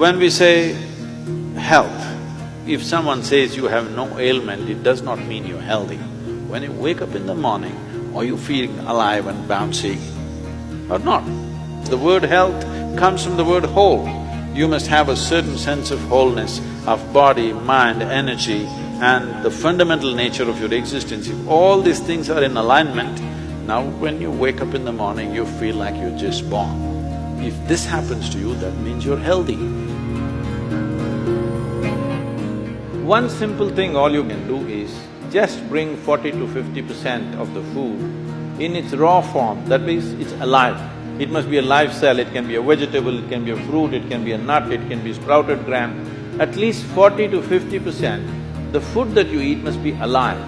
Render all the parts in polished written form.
When we say health, if someone says you have no ailment, it does not mean you're healthy. When you wake up in the morning, are you feeling alive and bouncy or not? The word health comes from the word whole. You must have a certain sense of wholeness of body, mind, energy and the fundamental nature of your existence. If all these things are in alignment, now when you wake up in the morning, you feel like you're just born. If this happens to you, that means you're healthy. One simple thing all you can do is just bring 40 to 50% of the food in its raw form, that means it's alive. It must be a live cell, it can be a vegetable, it can be a fruit, it can be a nut, it can be sprouted gram. At least 40 to 50%, the food that you eat must be alive.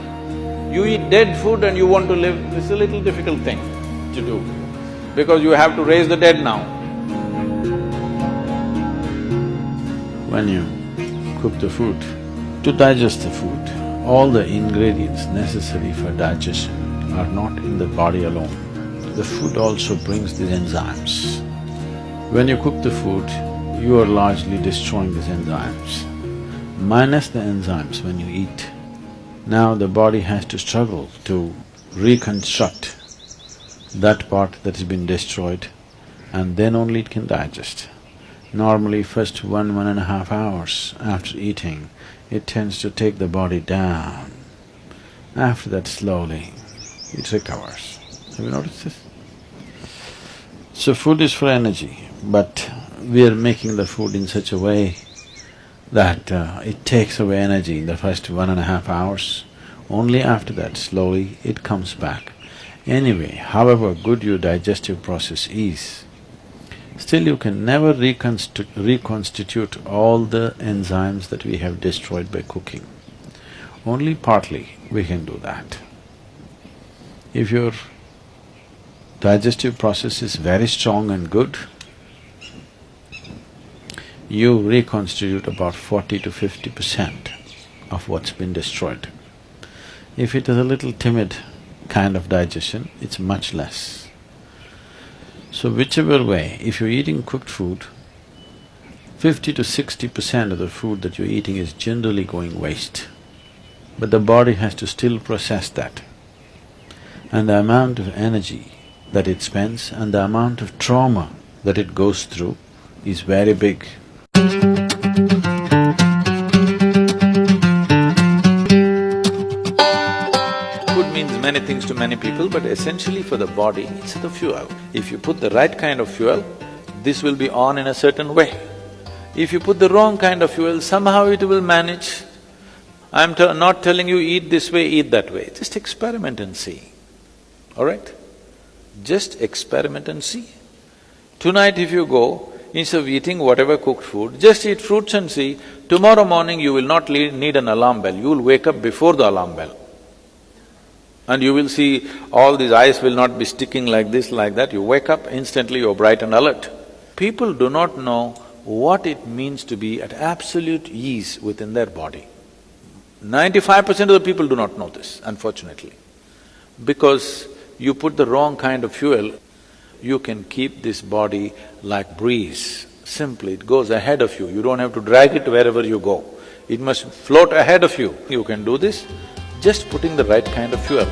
You eat dead food and you want to live, it's a little difficult thing to do, because you have to raise the dead now. When you cook the food, to digest the food, all the ingredients necessary for digestion are not in the body alone. The food also brings these enzymes. When you cook the food, you are largely destroying these enzymes. Minus the enzymes when you eat, now the body has to struggle to reconstruct that part that has been destroyed, and then only it can digest. Normally, first 1.5 hours after eating, it tends to take the body down. After that, slowly, it recovers. Have you noticed this? So food is for energy, but we are making the food in such a way that it takes away energy in the first 1.5 hours. Only after that, slowly, it comes back. Anyway, however good your digestive process is, still you can never reconstitute all the enzymes that we have destroyed by cooking. Only partly we can do that. If your digestive process is very strong and good, you reconstitute about 40 to 50% of what's been destroyed. If it is a little timid kind of digestion, it's much less. So whichever way, if you're eating cooked food, 50 to 60% of the food that you're eating is generally going waste. But the body has to still process that. And the amount of energy that it spends and the amount of trauma that it goes through is very big. Food means many things to many people, but essentially for the body, it's the fuel. If you put the right kind of fuel, this will be on in a certain way. If you put the wrong kind of fuel, somehow it will manage. I'm not telling you eat this way, eat that way, just experiment and see, all right? Just experiment and see. Tonight if you go, instead of eating whatever cooked food, just eat fruits and see, tomorrow morning you will not need an alarm bell, you will wake up before the alarm bell. And you will see all these eyes will not be sticking like this, like that, you wake up, instantly you're bright and alert. People do not know what it means to be at absolute ease within their body. 95% of the people do not know this, unfortunately. Because you put the wrong kind of fuel, you can keep this body like breeze. Simply, it goes ahead of you, you don't have to drag it wherever you go. It must float ahead of you. You can do this, just putting the right kind of fuel.